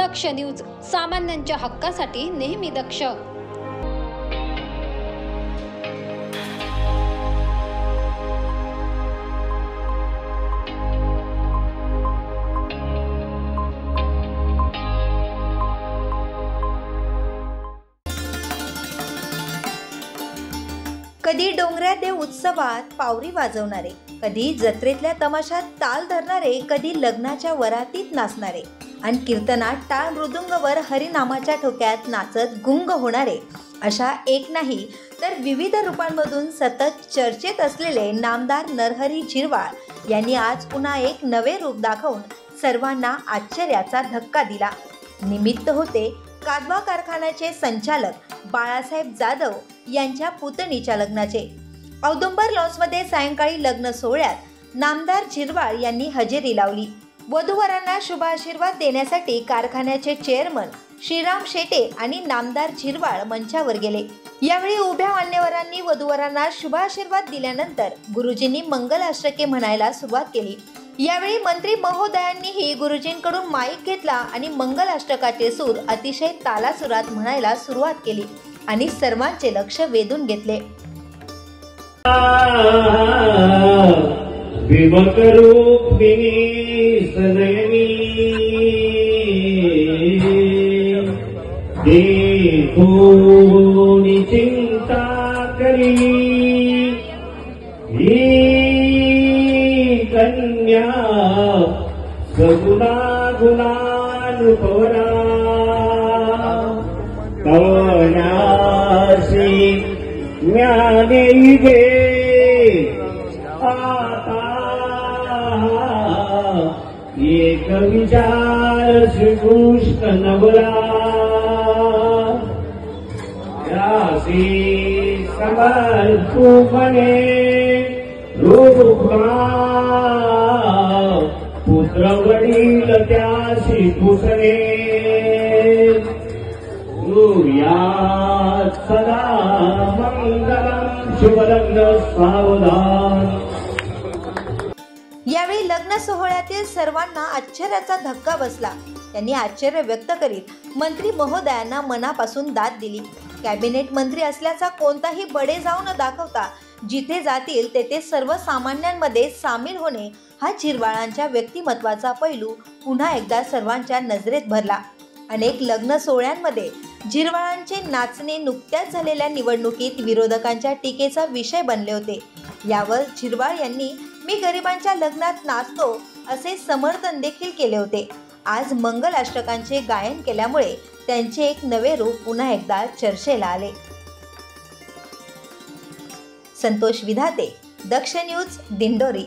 दक्ष news, सामान्यांच्या हक्कासाठी नेहमी दक्ष। कधी डोंगऱ्या देव उत्सवात पावरी वाजवणारे, कधी जत्रेतल्या तमाशात ताल धरणारे, कधी लग्नाच्या वरातीत नाचणारे आणि कीर्तनात टाळ मृदुंगवर हरिनामाच्या ठोक्यात नाचत गुंग होणारे, अशा एक नाही तर विविध रूपांमधून सतत चर्चेत असलेले नामदार नरहरी झिरवाळ यांनी आज पुन्हा एक नवे रूप दाखवून सर्वांना आश्चर्याचा धक्का दिला। निमित्त होते कादवा कारखान्याचे संचालक बाळासाहेब जाधव यांच्या पुतणीच्या लग्नाचे। औदुंबर लॉन्समध्ये सायंकाळी लग्न सोहळ्यात नामदार झिरवाळ यांनी हजेरी लावली। वधूवरांना शुभ आशीर्वाद देण्यासाठी कारखान्याचे चेअरमन श्रीराम शेटे आणि नामदार झिरवाळ मंचावर गेले। यावेळी उभ्या मान्यवरांनी वधूवरांना शुभ आशीर्वाद दिल्यानंतर गुरुजींनी मंगलाष्टके म्हणायला सुरुवात केली। यावेळी मंत्री महोदयांनीही गुरुजींकडून माईक घेतला आणि मंगलाष्टकाचे सूर अतिशय तालासुरात म्हणायला सुरुवात केली आणि सर्वांचे लक्ष वेधून घेतले। चिंता करी कन्या सगुणा गुणानुपवना कवनासी ज्ञाने युगे आता एक विचार श्रीकृष्ण नवला यासी समर्थू म्हणे पुत्र वडील त्याशी पुसणे सदा मंगलम शुभलग्न सावधान। यावेळी लग्न सोहळ्यातील सर्वांना आश्चर्याचा धक्का बसला। त्यांनी आश्चर्य व्यक्त करीत मंत्री महोदयांना मनापासून दाद दिली। कॅबिनेट मंत्री असल्याचा कोणताही बडे जाऊ न दाखवता जिथे जातील तेथे सर्वसामान्यांमध्ये सामील होणे हा झिरवाळांच्या व्यक्तिमत्वाचा पैलू पुन्हा एकदा सर्वांच्या नजरेत भरला। अनेक लग्न सोहळ्यांमध्ये झिरवाळांचे नाचणे नुकत्याच झालेल्या निवडणुकीत विरोधकांच्या टीकेचा विषय बनले होते। यावर झिरवाळ यांनी मी गरिबांच्या लग्नात नाचतो असे समर्थन देखील केले होते। आज मंगलाष्टकांचे गायन केल्यामुळे त्यांचे एक नवे रूप पुन्हा एकदा चर्चेला आले। संतोष विधाते, दक्ष न्यूज, दिंडोरी।